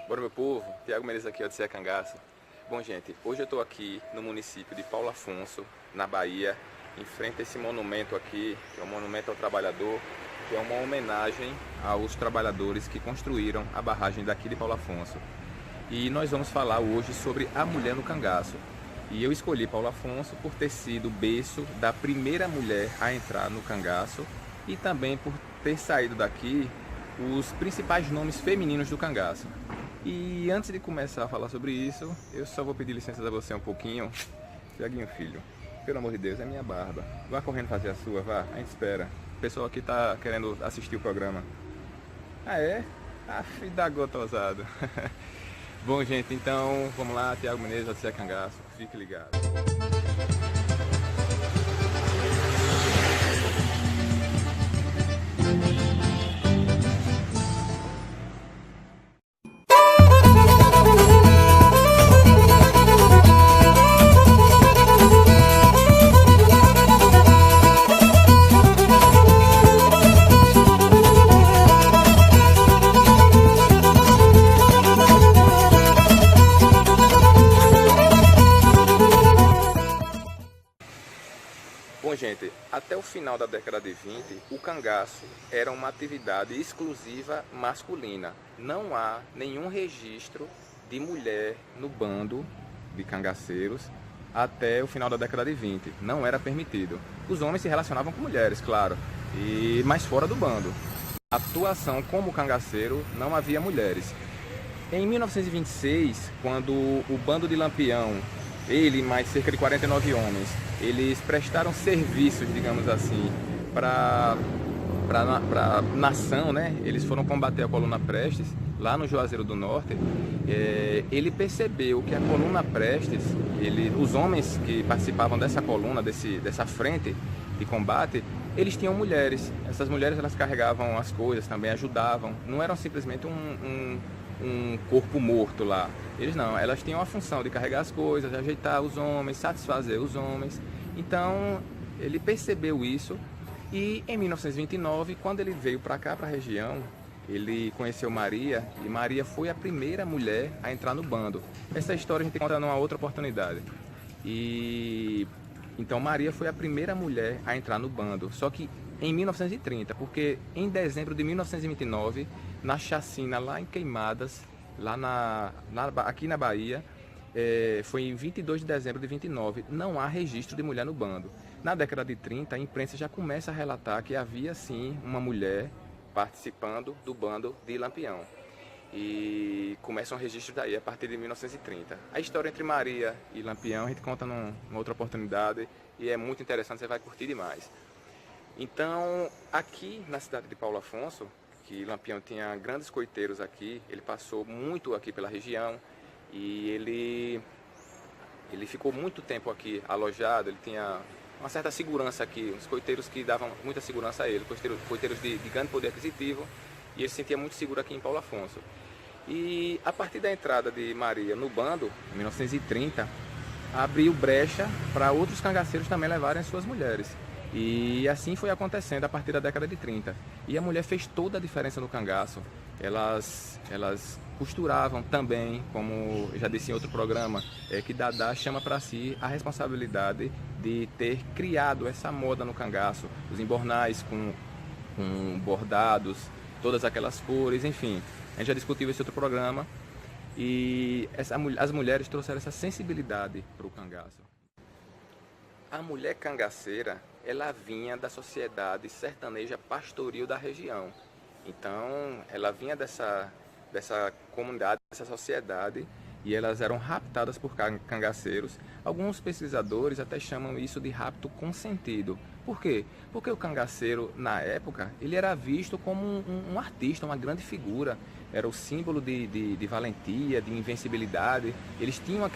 Bora, meu povo, Tiago Menezes aqui, Odisseia Cangaço. Bom, gente, hoje eu estou aqui no município de Paulo Afonso, na Bahia, em frente a esse monumento aqui, que é o Monumento ao Trabalhador, que é uma homenagem aos trabalhadores que construíram a barragem daqui de Paulo Afonso. E nós vamos falar hoje sobre a mulher no cangaço. E eu escolhi Paulo Afonso por ter sido berço da primeira mulher a entrar no cangaço e também por ter saído daqui os principais nomes femininos do cangaço. E antes de começar a falar sobre isso, eu só vou pedir licença a você um pouquinho. Tiaguinho, filho, pelo amor de Deus, é minha barba. Vá correndo fazer a sua, vá, a gente espera. O pessoal aqui tá querendo assistir o programa. Ah, é? Ah, filho da gotosada. Bom, gente, então vamos lá, Tiago Menezes, Odisseia Cangaço, fique ligado. Bom, gente, até o final da década de 20, o cangaço era uma atividade exclusiva masculina. Não há nenhum registro de mulher no bando de cangaceiros até o final da década de 20. Não era permitido. Os homens se relacionavam com mulheres, claro, mas fora do bando. A atuação como cangaceiro não havia mulheres. Em 1926, quando o bando de Lampião, ele e mais cerca de 49 homens, eles prestaram serviços, digamos assim, para a nação, né? Eles foram combater a Coluna Prestes, lá no Juazeiro do Norte. Ele percebeu que a Coluna Prestes, os homens que participavam dessa coluna, dessa frente de combate, eles tinham mulheres. Essas mulheres, elas carregavam as coisas também, ajudavam. Não eram simplesmente um corpo morto lá. Elas tinham a função de carregar as coisas, ajeitar os homens, satisfazer os homens. Então ele percebeu isso e em 1929, quando ele veio para cá, para a região, ele conheceu Maria e Maria foi a primeira mulher a entrar no bando. Essa história a gente conta numa outra oportunidade. Então Maria foi a primeira mulher a entrar no bando, só que em 1930, porque em dezembro de 1929, na chacina lá em Queimadas, aqui na Bahia, foi em 22 de dezembro de 29, não há registro de mulher no bando. Na década de 30, a imprensa já começa a relatar que havia sim uma mulher participando do bando de Lampião. E começam registros daí a partir de 1930. A história entre Maria e Lampião a gente conta numa outra oportunidade e é muito interessante, você vai curtir demais. Então, aqui na cidade de Paulo Afonso, que Lampião tinha grandes coiteiros aqui, ele passou muito aqui pela região e ele ficou muito tempo aqui alojado, ele tinha uma certa segurança aqui, uns coiteiros que davam muita segurança a ele, coiteiros de grande poder aquisitivo, e ele se sentia muito seguro aqui em Paulo Afonso. E a partir da entrada de Maria no bando, em 1930, abriu brecha para outros cangaceiros também levarem suas mulheres. E assim foi acontecendo a partir da década de 30. E a mulher fez toda a diferença no cangaço. Elas costuravam também, como já disse em outro programa, que Dadá chama para si a responsabilidade de ter criado essa moda no cangaço. Os embornais com bordados, todas aquelas cores, enfim. A gente já discutiu esse outro programa. E as mulheres trouxeram essa sensibilidade para o cangaço. A mulher cangaceira, ela vinha da sociedade sertaneja pastoril da região. Então, ela vinha dessa comunidade, dessa sociedade, e elas eram raptadas por cangaceiros. Alguns pesquisadores até chamam isso de rapto consentido. Por quê? Porque o cangaceiro, na época, ele era visto como um artista, uma grande figura. Era o símbolo de valentia, de invencibilidade. Eles tinham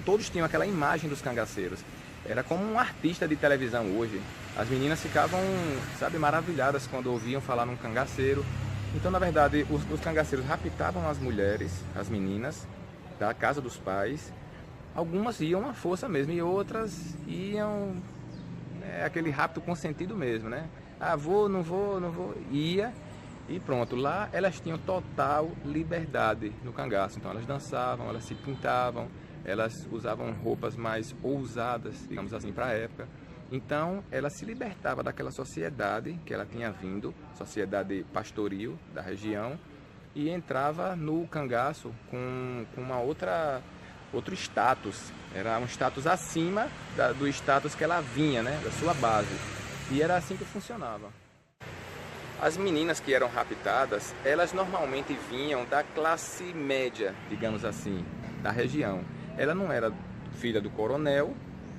todos tinham aquela imagem dos cangaceiros. Era como um artista de televisão hoje. As meninas ficavam, maravilhadas quando ouviam falar num cangaceiro. Então, na verdade, os cangaceiros raptavam as mulheres, as meninas, da casa dos pais. Algumas iam à força mesmo e outras iam... aquele rapto consentido mesmo, né? Ah, vou, não vou, não vou. Ia E pronto, lá elas tinham total liberdade no cangaço. Então elas dançavam, elas se pintavam, elas usavam roupas mais ousadas, digamos assim, para a época. Então ela se libertava daquela sociedade que ela tinha vindo, sociedade pastoril da região, e entrava no cangaço com outro status. Era um status acima do status que ela vinha, né, da sua base. E era assim que funcionava. As meninas que eram raptadas, elas normalmente vinham da classe média, digamos assim, da região. Ela não era filha do coronel,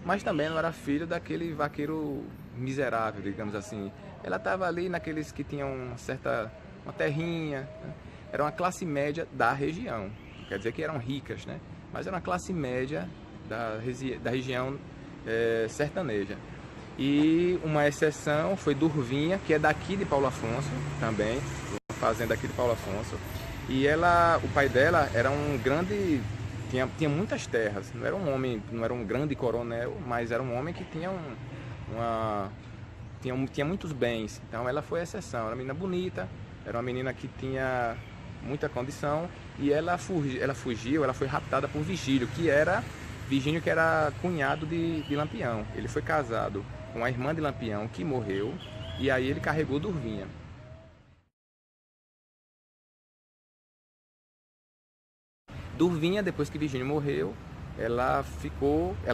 mas também não era filha daquele vaqueiro miserável, digamos assim. Ela estava ali naqueles que tinham uma terrinha, né? Era uma classe média da região. Não quer dizer que eram ricas, né? Mas era uma classe média da região sertaneja. E uma exceção foi Durvinha, que é daqui de Paulo Afonso também, uma fazenda aqui de Paulo Afonso. E o pai dela era um grande, tinha muitas terras. Não era um homem, não era um grande coronel, mas era um homem que tinha tinha muitos bens. Então ela foi a exceção. Era uma menina bonita, era uma menina que tinha muita condição, e ela fugiu, ela foi raptada por Vigílio, que era cunhado de Lampião. Ele foi casado com a irmã de Lampião, que morreu, e aí ele carregou Durvinha. Durvinha, depois que Vigílio morreu, ela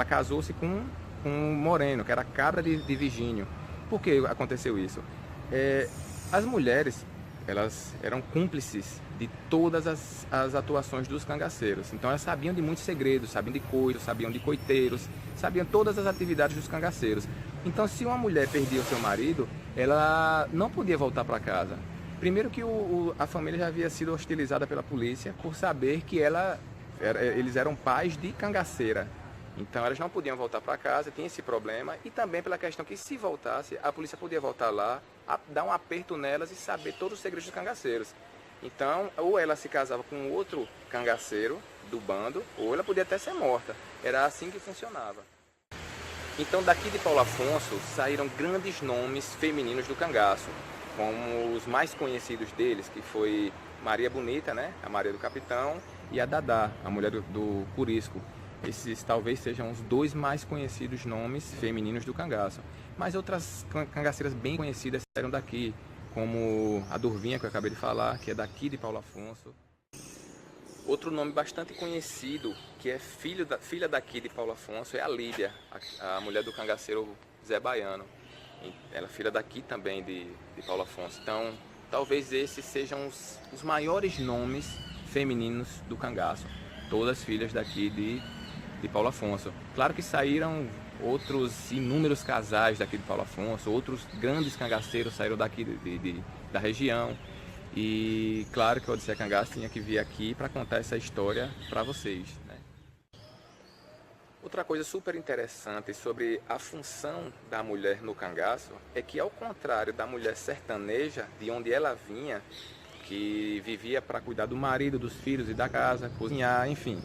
casou-se com um Moreno, que era cabra de Vigílio. Por que aconteceu isso? As mulheres, elas eram cúmplices de todas as atuações dos cangaceiros. Então elas sabiam de muitos segredos, sabiam de coitos, sabiam de coiteiros, sabiam todas as atividades dos cangaceiros. Então se uma mulher perdia o seu marido, ela não podia voltar para casa. Primeiro que a família já havia sido hostilizada pela polícia por saber que eles eram pais de cangaceira. Então elas não podiam voltar para casa, tinha esse problema, e também pela questão que se voltasse, a polícia podia voltar lá, dar um aperto nelas e saber todos os segredos dos cangaceiros. Então, ou ela se casava com outro cangaceiro do bando, ou ela podia até ser morta. Era assim que funcionava. Então daqui de Paulo Afonso saíram grandes nomes femininos do cangaço, como os mais conhecidos deles, que foi Maria Bonita, né? A Maria do Capitão, e a Dadá, a mulher do Curisco. Esses talvez sejam os dois mais conhecidos nomes femininos do cangaço. Mas outras cangaceiras bem conhecidas saíram daqui, como a Durvinha, que eu acabei de falar, que é daqui de Paulo Afonso. Outro nome bastante conhecido, que é filha daqui de Paulo Afonso, é a Lídia, a mulher do cangaceiro Zé Baiano. Ela é filha daqui também de Paulo Afonso. Então, talvez esses sejam os maiores nomes femininos do cangaço. Todas filhas daqui de Paulo Afonso. Claro que saíram outros inúmeros casais daqui de Paulo Afonso, outros grandes cangaceiros saíram daqui da região. E claro que o Odisseia Cangaço tinha que vir aqui para contar essa história para vocês, né? Outra coisa super interessante sobre a função da mulher no cangaço é que, ao contrário da mulher sertaneja, de onde ela vinha, que vivia para cuidar do marido, dos filhos e da casa, cozinhar, enfim,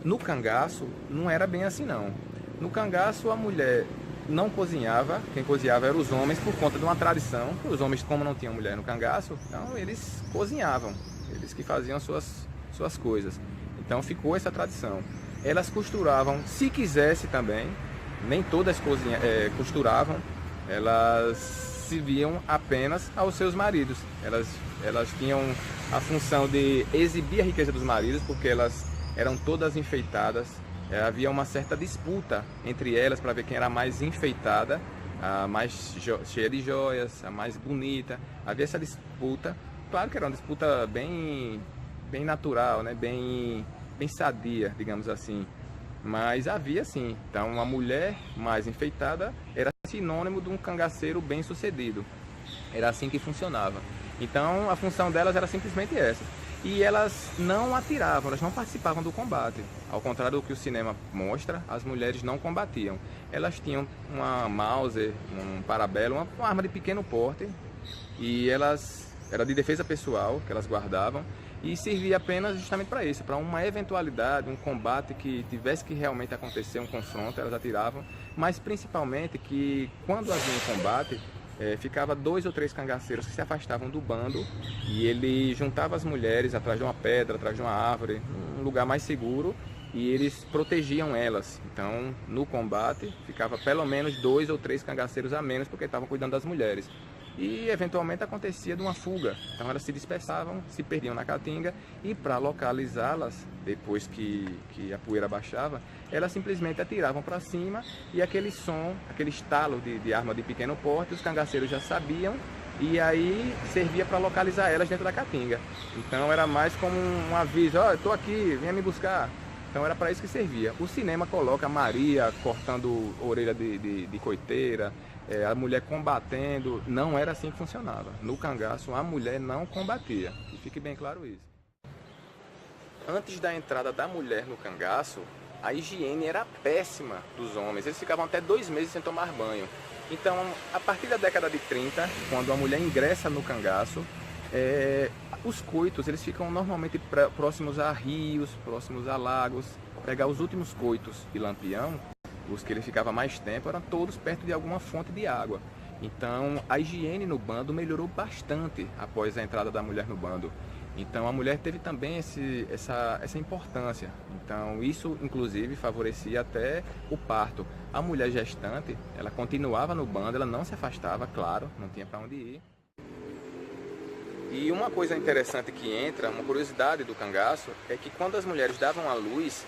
no cangaço não era bem assim não. No cangaço a mulher não cozinhava, quem cozinhava eram os homens por conta de uma tradição. Os homens, como não tinham mulher no cangaço, então eles cozinhavam, eles que faziam suas coisas. Então ficou essa tradição. Elas costuravam, se quisesse também, nem todas costuravam, elas serviam apenas aos seus maridos. Elas tinham a função de exibir a riqueza dos maridos, porque elas eram todas enfeitadas. Havia uma certa disputa entre elas para ver quem era a mais enfeitada, a mais cheia de joias, a mais bonita. Havia essa disputa. Claro que era uma disputa bem natural, né? bem sadia, digamos assim. Mas havia sim. Então, uma mulher mais enfeitada era sinônimo de um cangaceiro bem-sucedido. Era assim que funcionava. Então, a função delas era simplesmente essa. E elas não atiravam, elas não participavam do combate. Ao contrário do que o cinema mostra, as mulheres não combatiam. Elas tinham uma Mauser, um Parabellum, uma arma de pequeno porte, e era de defesa pessoal que elas guardavam, e servia apenas justamente para isso, para uma eventualidade, um combate que tivesse que realmente acontecer, um confronto, elas atiravam, mas principalmente que quando havia um combate, ficava 2 ou 3 cangaceiros que se afastavam do bando e ele juntava as mulheres atrás de uma pedra, atrás de uma árvore, um lugar mais seguro, e eles protegiam elas. Então, no combate, ficava pelo menos 2 ou 3 cangaceiros a menos porque estavam cuidando das mulheres. E eventualmente acontecia de uma fuga, então elas se dispersavam, se perdiam na caatinga, e para localizá-las, depois que a poeira baixava, elas simplesmente atiravam para cima, e aquele som, aquele estalo de arma de pequeno porte, os cangaceiros já sabiam, e aí servia para localizar elas dentro da caatinga. Então era mais como um aviso: ó, estou aqui, venha me buscar. Então era para isso que servia. O cinema coloca Maria cortando orelha de coiteira, a mulher combatendo. Não era assim que funcionava. No cangaço a mulher não combatia, e fique bem claro isso. Antes da entrada da mulher no cangaço, a higiene era péssima dos homens. Eles ficavam até 2 meses sem tomar banho. Então, a partir da década de 30, quando a mulher ingressa no cangaço, os coitos eles ficam normalmente próximos a rios, próximos a lagos. Pegar os últimos coitos de Lampião, os que ele ficava mais tempo, eram todos perto de alguma fonte de água. Então a higiene no bando melhorou bastante após a entrada da mulher no bando. Então a mulher teve também essa importância. Então isso inclusive favorecia até o parto. A mulher gestante, ela continuava no bando, ela não se afastava, claro, não tinha para onde ir. E uma coisa interessante que entra, uma curiosidade do cangaço, é que quando as mulheres davam à luz,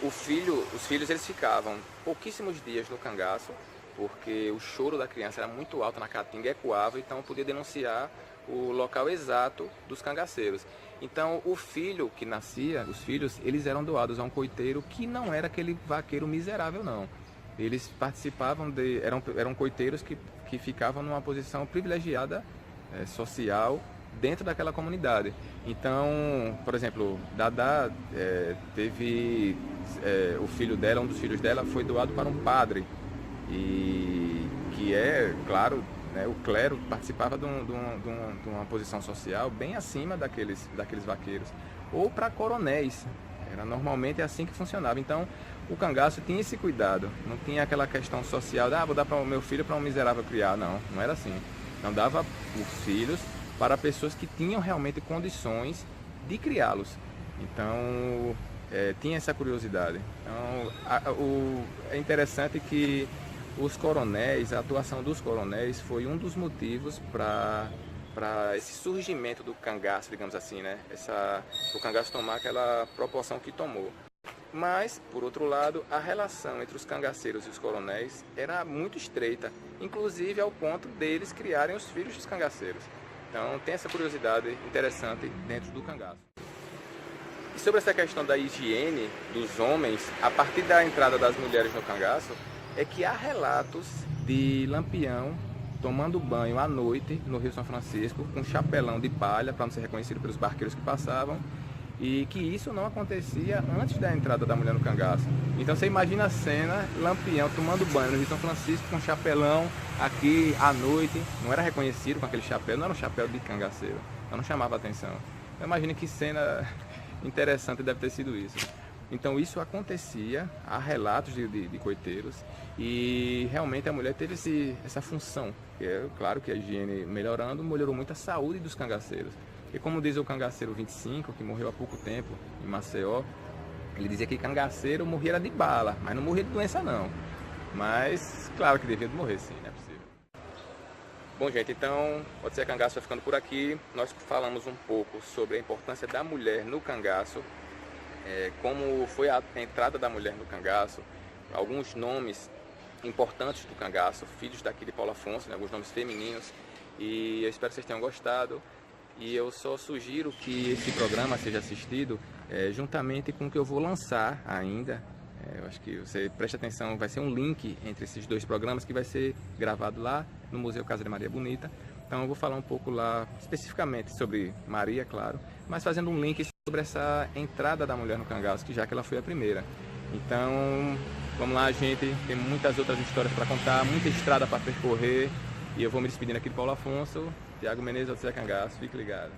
os filhos eles ficavam pouquíssimos dias no cangaço, porque o choro da criança era muito alto na caatinga, ecoava, então podia denunciar o local exato dos cangaceiros. Então o filho que nascia, os filhos, eles eram doados a um coiteiro que não era aquele vaqueiro miserável, não. Eles participavam eram coiteiros que ficavam numa posição privilegiada social dentro daquela comunidade. Então, por exemplo, Dadá teve o filho dela, um dos filhos dela foi doado para um padre, e que claro, né, o clero participava de uma posição social bem acima daqueles vaqueiros, ou para coronéis. Normalmente é assim que funcionava. Então o cangaço tinha esse cuidado, não tinha aquela questão social de vou dar para o meu filho para um miserável criar. Não era assim. Não, dava os filhos para pessoas que tinham realmente condições de criá-los. Então tinha essa curiosidade. Então é interessante que os coronéis, a atuação dos coronéis foi um dos motivos para esse surgimento do cangaço, digamos assim, né? O cangaço tomar aquela proporção que tomou. Mas, por outro lado, a relação entre os cangaceiros e os coronéis era muito estreita, inclusive ao ponto deles criarem os filhos dos cangaceiros. Então tem essa curiosidade interessante dentro do cangaço. E sobre essa questão da higiene dos homens, a partir da entrada das mulheres no cangaço, é que há relatos de Lampião tomando banho à noite no Rio São Francisco, com um chapelão de palha para não ser reconhecido pelos barqueiros que passavam, e que isso não acontecia antes da entrada da mulher no cangaço. Então você imagina a cena, Lampião tomando banho no Rio São Francisco com um chapelão aqui à noite, não era reconhecido com aquele chapéu, não era um chapéu de cangaceiro, então não chamava atenção. Então imagine que cena interessante deve ter sido isso. Então isso acontecia, há relatos de coiteiros, e realmente a mulher teve essa função. Claro que a higiene melhorando, melhorou muito a saúde dos cangaceiros. E como diz o cangaceiro 25, que morreu há pouco tempo em Maceió, ele dizia que cangaceiro morria de bala, mas não morria de doença não. Mas claro que devia de morrer sim, não é possível. Bom gente, então Pode Ser Cangaço vai ficando por aqui. Nós falamos um pouco sobre a importância da mulher no cangaço, como foi a entrada da mulher no cangaço, alguns nomes importantes do cangaço, filhos daqui de Paulo Afonso, né, alguns nomes femininos, e eu espero que vocês tenham gostado. E eu só sugiro que esse programa seja assistido juntamente com o que eu vou lançar ainda. Eu acho que você preste atenção, vai ser um link entre esses 2 programas que vai ser gravado lá no Museu Casa de Maria Bonita. Então eu vou falar um pouco lá especificamente sobre Maria, claro, mas fazendo um link sobre essa entrada da mulher no cangaço, já que ela foi a primeira. Então vamos lá gente, tem muitas outras histórias para contar, muita estrada para percorrer, e eu vou me despedindo aqui de Paulo Afonso. Tiago Menezes, Pode Ser Cangaço, fique ligado.